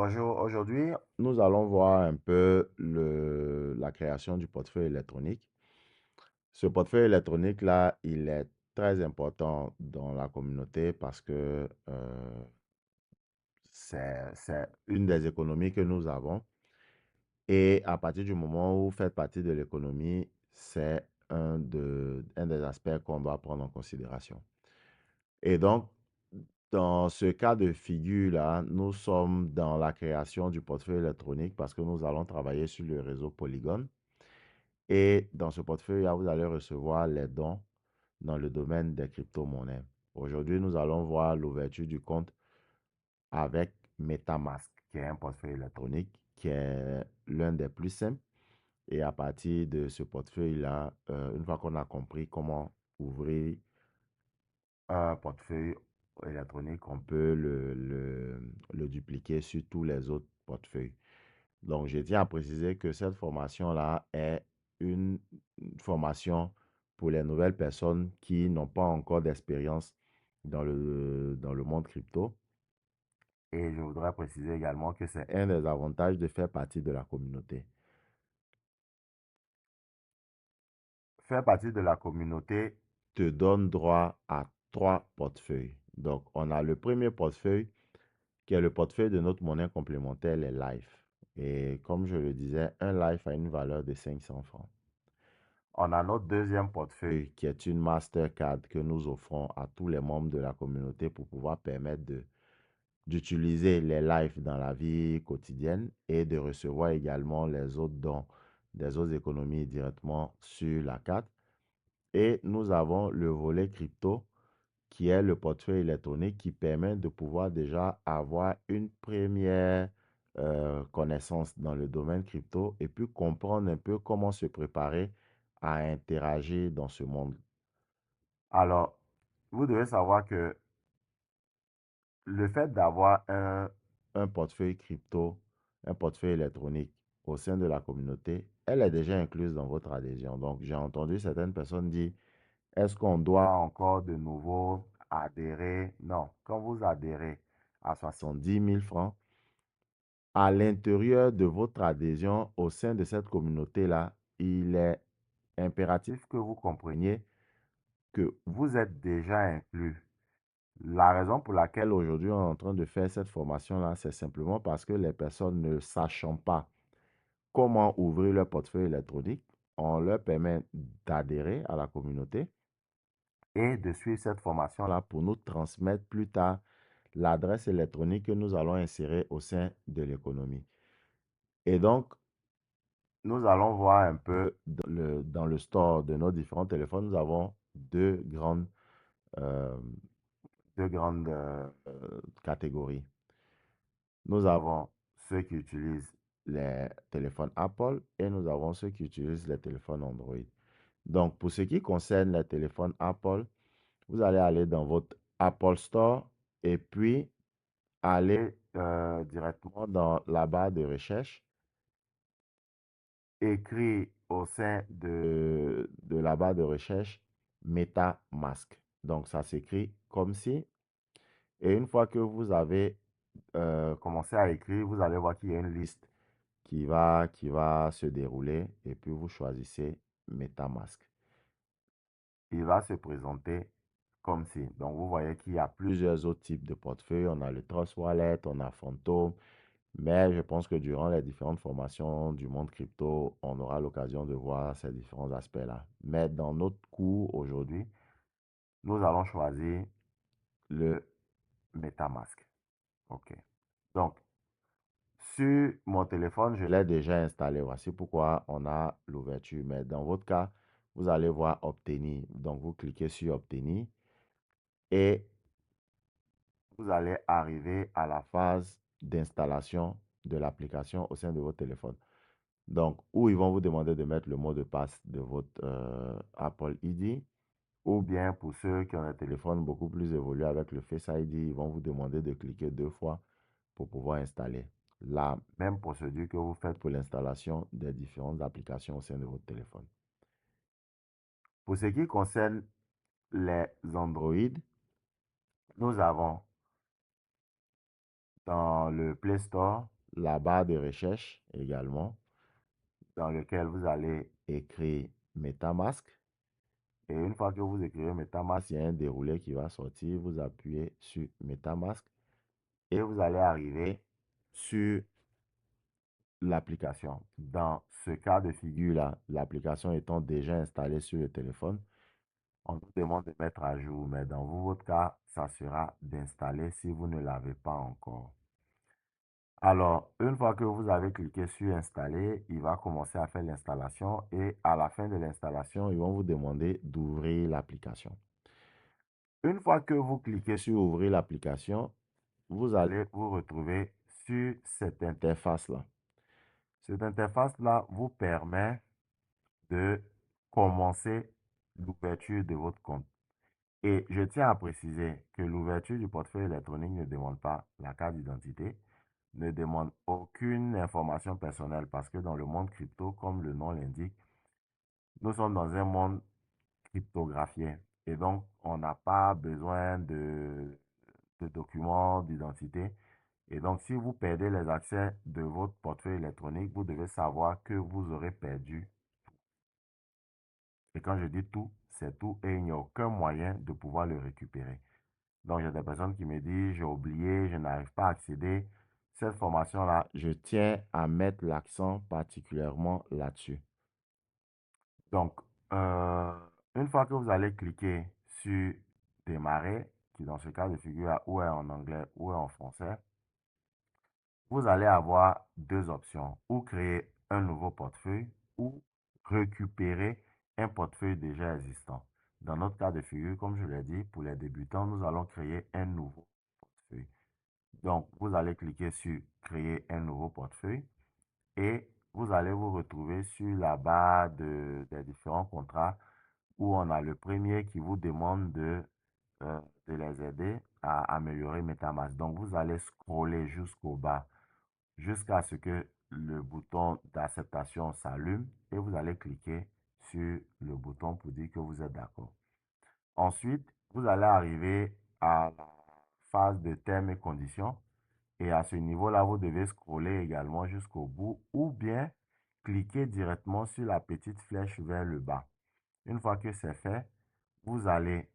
Bonjour, aujourd'hui, nous allons voir un peu la création du portefeuille électronique. Ce portefeuille électronique-là, il est très important dans la communauté parce que c'est une des économies que nous avons. Et à partir du moment où vous faites partie de l'économie, c'est un des aspects qu'on doit prendre en considération. Et donc, dans ce cas de figure-là, nous sommes dans la création du portefeuille électronique parce que nous allons travailler sur le réseau Polygon. Et dans ce portefeuille-là, vous allez recevoir les dons dans le domaine des crypto-monnaies. Aujourd'hui, nous allons voir l'ouverture du compte avec MetaMask, qui est un portefeuille électronique, qui est l'un des plus simples. Et à partir de ce portefeuille-là, une fois qu'on a compris comment ouvrir un portefeuille électronique, on peut le dupliquer sur tous les autres portefeuilles. Donc, je tiens à préciser que cette formation-là est une formation pour les nouvelles personnes qui n'ont pas encore d'expérience dans le monde crypto. Et je voudrais préciser également que c'est un des avantages de faire partie de la communauté. Faire partie de la communauté te donne droit à trois portefeuilles. Donc, on a le premier portefeuille qui est le portefeuille de notre monnaie complémentaire, les Life. Et comme je le disais, un Life a une valeur de 500 francs. On a notre deuxième portefeuille qui est une Mastercard que nous offrons à tous les membres de la communauté pour pouvoir permettre d'utiliser les Life dans la vie quotidienne et de recevoir également les autres dons des autres économies directement sur la carte. Et nous avons le volet crypto qui est le portefeuille électronique qui permet de pouvoir déjà avoir une première connaissance dans le domaine crypto et puis comprendre un peu comment se préparer à interagir dans ce monde. Alors, vous devez savoir que le fait d'avoir un portefeuille crypto, un portefeuille électronique au sein de la communauté, elle est déjà incluse dans votre adhésion. Donc, j'ai entendu certaines personnes dire, est-ce qu'on doit encore de nouveau adhérer? Non, quand vous adhérez à 70 000 francs, à l'intérieur de votre adhésion au sein de cette communauté-là, il est impératif que vous compreniez que vous êtes déjà inclus. La raison pour laquelle aujourd'hui on est en train de faire cette formation-là, c'est simplement parce que les personnes ne sachant pas comment ouvrir leur portefeuille électronique, on leur permet d'adhérer à la communauté et de suivre cette formation-là pour nous transmettre plus tard l'adresse électronique que nous allons insérer au sein de l'économie. Et donc, nous allons voir un peu dans le store de nos différents téléphones, nous avons euh, deux grandes catégories. Nous avons ceux qui utilisent les téléphones Apple et nous avons ceux qui utilisent les téléphones Android. Donc, pour ce qui concerne les téléphones Apple, vous allez aller dans votre Apple Store et puis aller directement dans la barre de recherche, écrire au sein de la barre de recherche MetaMask. Donc, ça s'écrit comme si. Et une fois que vous avez commencé à écrire, vous allez voir qu'il y a une liste qui va se dérouler et puis vous choisissez MetaMask. Il va se présenter comme si. Donc, vous voyez qu'il y a plusieurs autres types de portefeuilles. On a le Trust Wallet, on a Phantom, mais je pense que durant les différentes formations du monde crypto, on aura l'occasion de voir ces différents aspects-là. Mais dans notre cours aujourd'hui, nous allons choisir le MetaMask. OK. Donc, sur mon téléphone, je l'ai déjà installé. Voici pourquoi on a l'ouverture. Mais dans votre cas, vous allez voir obtenir. Donc, vous cliquez sur obtenir et vous allez arriver à la phase d'installation de l'application au sein de votre téléphone. Donc, où ils vont vous demander de mettre le mot de passe de votre Apple ID, ou bien pour ceux qui ont un téléphone beaucoup plus évolué avec le Face ID, ils vont vous demander de cliquer 2 fois pour pouvoir installer. La même procédure que vous faites pour l'installation des différentes applications au sein de votre téléphone. Pour ce qui concerne les Android, nous avons dans le Play Store la barre de recherche également, dans lequel vous allez écrire MetaMask. Et une fois que vous écrivez MetaMask, il y a un déroulé qui va sortir. Vous appuyez sur MetaMask et vous allez arriver sur l'application. Dans ce cas de figure-là, l'application étant déjà installée sur le téléphone, on vous demande de mettre à jour, mais dans votre cas, ça sera d'installer si vous ne l'avez pas encore. Alors, une fois que vous avez cliqué sur installer, il va commencer à faire l'installation et à la fin de l'installation, ils vont vous demander d'ouvrir l'application. Une fois que vous cliquez sur ouvrir l'application, vous allez vous retrouver sur cette interface-là. Cette interface-là vous permet de commencer l'ouverture de votre compte. Et je tiens à préciser que l'ouverture du portefeuille électronique ne demande pas la carte d'identité, ne demande aucune information personnelle parce que dans le monde crypto, comme le nom l'indique, nous sommes dans un monde cryptographié. Et donc, on n'a pas besoin de documents d'identité. Et donc, si vous perdez les accès de votre portefeuille électronique, vous devez savoir que vous aurez perdu. Et quand je dis tout, c'est tout et il n'y a aucun moyen de pouvoir le récupérer. Donc, il y a des personnes qui me disent, j'ai oublié, je n'arrive pas à accéder. Cette formation-là, je tiens à mettre l'accent particulièrement là-dessus. Donc, euh, une fois que vous allez cliquer sur démarrer, qui dans ce cas de figure ou est en anglais ou est en français, vous allez avoir deux options, ou créer un nouveau portefeuille ou récupérer un portefeuille déjà existant. Dans notre cas de figure, comme je l'ai dit, pour les débutants, nous allons créer un nouveau portefeuille. Donc, vous allez cliquer sur créer un nouveau portefeuille et vous allez vous retrouver sur la barre des différents contrats où on a le premier qui vous demande de les aider à améliorer MetaMask. Donc, vous allez scroller jusqu'au bas jusqu'à ce que le bouton d'acceptation s'allume et vous allez cliquer sur le bouton pour dire que vous êtes d'accord. Ensuite, vous allez arriver à la phase de termes et conditions. Et à ce niveau-là, vous devez scroller également jusqu'au bout ou bien cliquer directement sur la petite flèche vers le bas. Une fois que c'est fait, vous allez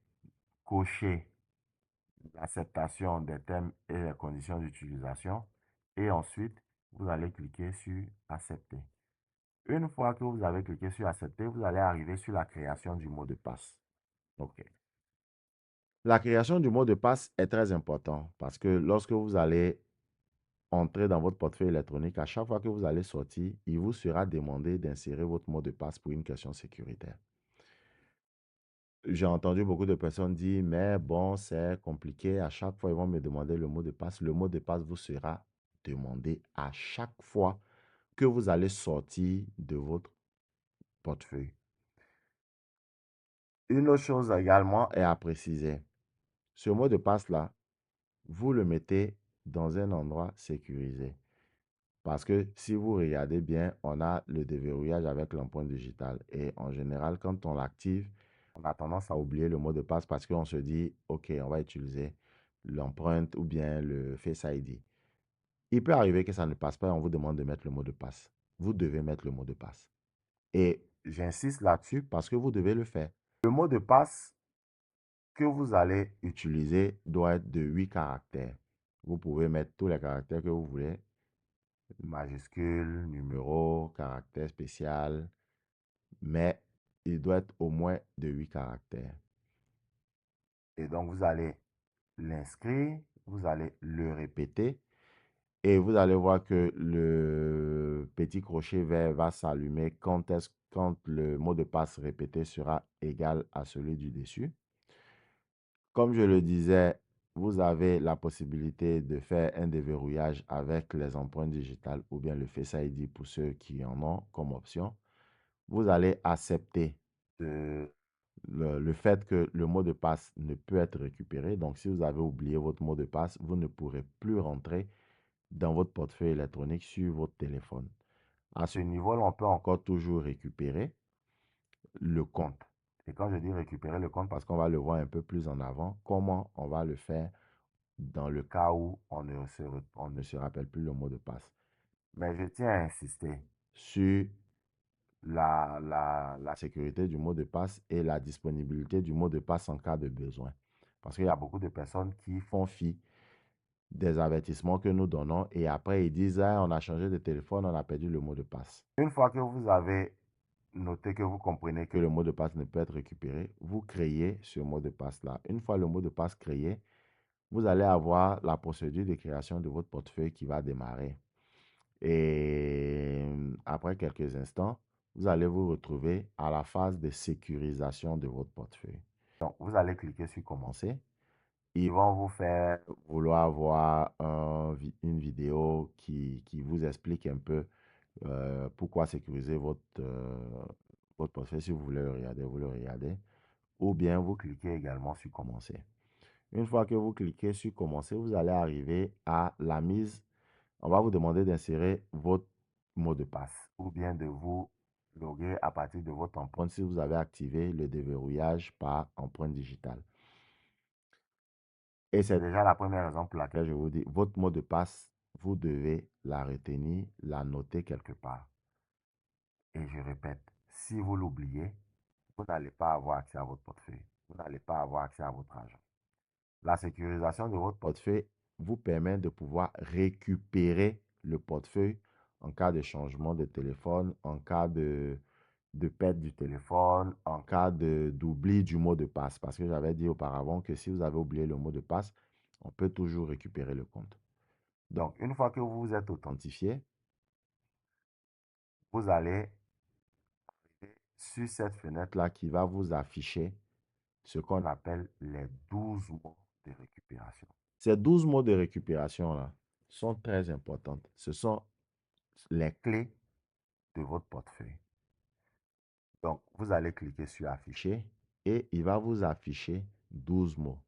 cocher l'acceptation des termes et les conditions d'utilisation et ensuite, vous allez cliquer sur accepter. Une fois que vous avez cliqué sur accepter, vous allez arriver sur la création du mot de passe. OK. La création du mot de passe est très important parce que lorsque vous allez entrer dans votre portefeuille électronique, à chaque fois que vous allez sortir, il vous sera demandé d'insérer votre mot de passe pour une question sécuritaire. J'ai entendu beaucoup de personnes dire, mais bon, c'est compliqué. À chaque fois, ils vont me demander le mot de passe. Le mot de passe vous sera demandé à chaque fois que vous allez sortir de votre portefeuille. Une autre chose également est à préciser. Ce mot de passe-là, vous le mettez dans un endroit sécurisé. Parce que si vous regardez bien, on a le déverrouillage avec l'empreinte digitale. Et en général, quand on l'active, on a tendance à oublier le mot de passe parce qu'on se dit, OK, on va utiliser l'empreinte ou bien le Face ID. Il peut arriver que ça ne passe pas et on vous demande de mettre le mot de passe. Vous devez mettre le mot de passe. Et j'insiste là-dessus parce que vous devez le faire. Le mot de passe que vous allez utiliser doit être de 8 caractères. Vous pouvez mettre tous les caractères que vous voulez, majuscule, numéro, caractère spécial, mais il doit être au moins de 8 caractères. Et donc, vous allez l'inscrire, vous allez le répéter et vous allez voir que le petit crochet vert va s'allumer quand le mot de passe répété sera égal à celui du dessus. Comme je le disais, vous avez la possibilité de faire un déverrouillage avec les empreintes digitales ou bien le Face ID pour ceux qui en ont comme option. Vous allez accepter le fait que le mot de passe ne peut être récupéré. Donc, si vous avez oublié votre mot de passe, vous ne pourrez plus rentrer dans votre portefeuille électronique sur votre téléphone. À ce niveau-là, on peut encore toujours récupérer le compte. Et quand je dis récupérer le compte, parce qu'on va le voir un peu plus en avant, comment on va le faire dans le cas où on ne se rappelle plus le mot de passe. Mais je tiens à insister sur la sécurité du mot de passe et la disponibilité du mot de passe en cas de besoin. Parce qu'il y a beaucoup de personnes qui font fi des avertissements que nous donnons et après ils disent, ah, on a changé de téléphone, on a perdu le mot de passe. Une fois que vous avez noté que vous comprenez que le mot de passe ne peut être récupéré, vous créez ce mot de passe-là. Une fois le mot de passe créé, vous allez avoir la procédure de création de votre portefeuille qui va démarrer. Et après quelques instants, vous allez vous retrouver à la phase de sécurisation de votre portefeuille. Donc, vous allez cliquer sur Commencer. Ils vont vous faire vouloir voir une vidéo qui vous explique un peu pourquoi sécuriser votre portefeuille. Si vous voulez le regarder, vous le regardez. Ou bien vous cliquez également sur Commencer. Une fois que vous cliquez sur Commencer, vous allez arriver à la mise. On va vous demander d'insérer votre mot de passe ou bien de vous loguer à partir de votre empreinte si vous avez activé le déverrouillage par empreinte digitale. Et c'est déjà la première raison pour laquelle je vous dis, votre mot de passe, vous devez la retenir, la noter quelque part. Et je répète, si vous l'oubliez, vous n'allez pas avoir accès à votre portefeuille. Vous n'allez pas avoir accès à votre argent. La sécurisation de votre portefeuille vous permet de pouvoir récupérer le portefeuille en cas de changement de téléphone, en cas de perte du téléphone, en cas d'oubli du mot de passe. Parce que j'avais dit auparavant que si vous avez oublié le mot de passe, on peut toujours récupérer le compte. Donc, une fois que vous vous êtes authentifié, vous allez sur cette fenêtre-là qui va vous afficher ce qu'on appelle les 12 mots de récupération. Ces 12 mots de récupération-là sont très importantes. Ce sont les clés de votre portefeuille. Donc, vous allez cliquer sur Afficher et il va vous afficher 12 mots.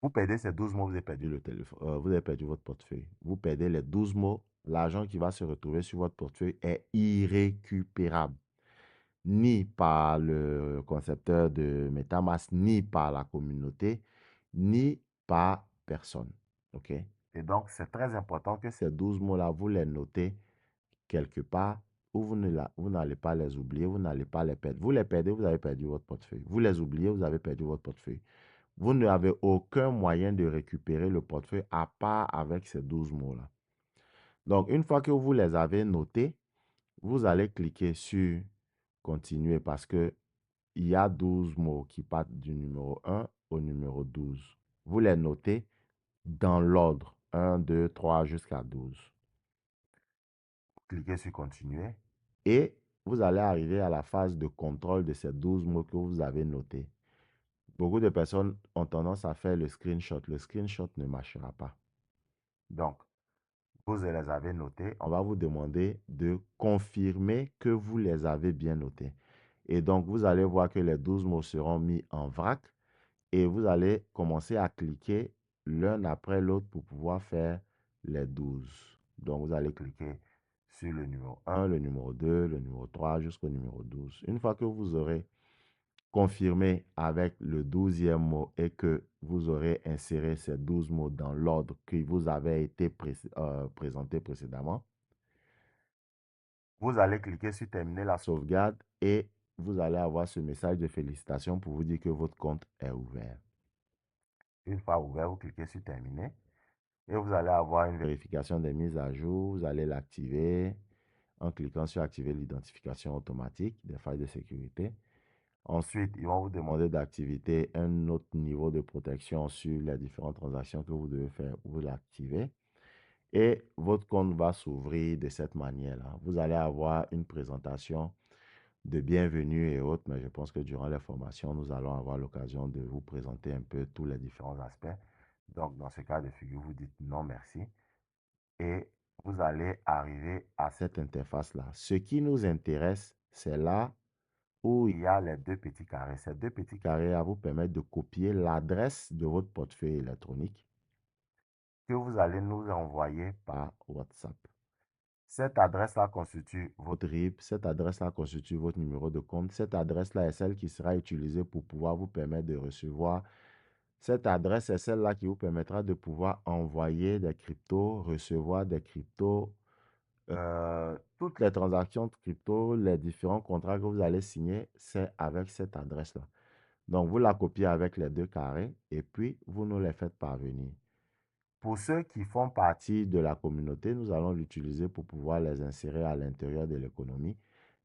Vous perdez ces 12 mots, vous avez perdu le téléphone, vous avez perdu votre portefeuille. Vous perdez les 12 mots, l'argent qui va se retrouver sur votre portefeuille est irrécupérable. Ni par le concepteur de MetaMask, ni par la communauté, ni par personne. OK? Et donc, c'est très important que ces 12 mots-là, vous les notez quelque part où vous n'allez pas les oublier, vous n'allez pas les perdre. Vous les perdez, vous avez perdu votre portefeuille. Vous les oubliez, vous avez perdu votre portefeuille. Vous n'avez aucun moyen de récupérer le portefeuille à part avec ces 12 mots-là. Donc, une fois que vous les avez notés, vous allez cliquer sur Continuer parce que il y a 12 mots qui partent du numéro 1 au numéro 12. Vous les notez dans l'ordre 1, 2, 3 jusqu'à 12. Cliquez sur Continuer et vous allez arriver à la phase de contrôle de ces 12 mots que vous avez notés. Beaucoup de personnes ont tendance à faire le screenshot. Le screenshot ne marchera pas. Donc, vous les avez notés. On va vous demander de confirmer que vous les avez bien notés. Et donc, vous allez voir que les 12 mots seront mis en vrac et vous allez commencer à cliquer l'un après l'autre pour pouvoir faire les 12. Donc, vous allez cliquer sur le numéro 1, le numéro 2, le numéro 3 jusqu'au numéro 12. Une fois que vous aurez confirmé avec le 12e mot et que vous aurez inséré ces 12 mots dans l'ordre qui vous avait été présenté précédemment, vous allez cliquer sur Terminer la sauvegarde et vous allez avoir ce message de félicitations pour vous dire que votre compte est ouvert. Une fois ouvert, vous cliquez sur Terminer et vous allez avoir une vérification des mises à jour. Vous allez l'activer en cliquant sur Activer l'identification automatique des failles de sécurité. Ensuite, ils vont vous demander d'activer un autre niveau de protection sur les différentes transactions que vous devez faire. Vous l'activez et votre compte va s'ouvrir de cette manière-là. Vous allez avoir une présentation de bienvenue et autres, mais je pense que durant les formations, nous allons avoir l'occasion de vous présenter un peu tous les différents aspects. Donc, dans ce cas de figure, vous dites non merci et vous allez arriver à cette interface-là. Ce qui nous intéresse, c'est là où il y a les deux petits carrés. Ces deux petits carrés vous permettre de copier l'adresse de votre portefeuille électronique que vous allez nous envoyer par WhatsApp. Cette adresse-là constitue votre RIB, cette adresse-là constitue votre numéro de compte. Cette adresse-là est celle qui sera utilisée pour pouvoir vous permettre de recevoir Cette adresse est celle-là qui vous permettra de pouvoir envoyer des cryptos, recevoir des cryptos, toutes les transactions de crypto, les différents contrats que vous allez signer, c'est avec cette adresse-là. Donc, vous la copiez avec les deux carrés et puis vous nous les faites parvenir. Pour ceux qui font partie de la communauté, nous allons l'utiliser pour pouvoir les insérer à l'intérieur de l'économie.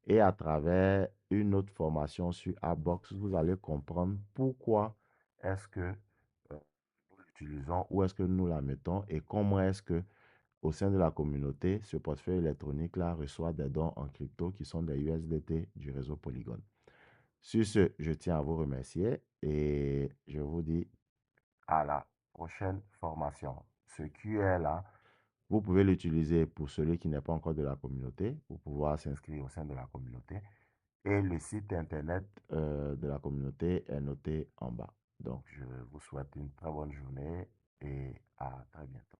Et à travers une autre formation sur Upbox, vous allez comprendre pourquoi est-ce que nous l'utilisons, où est-ce que nous la mettons et comment est-ce que au sein de la communauté, ce portefeuille électronique-là reçoit des dons en crypto qui sont des USDT du réseau Polygon. Sur ce, je tiens à vous remercier et je vous dis à la prochaine formation. Ce QL-là, vous pouvez l'utiliser pour celui qui n'est pas encore de la communauté, pour pouvoir s'inscrire au sein de la communauté. Et le site internet de la communauté est noté en bas. Donc, je vous souhaite une très bonne journée et à très bientôt.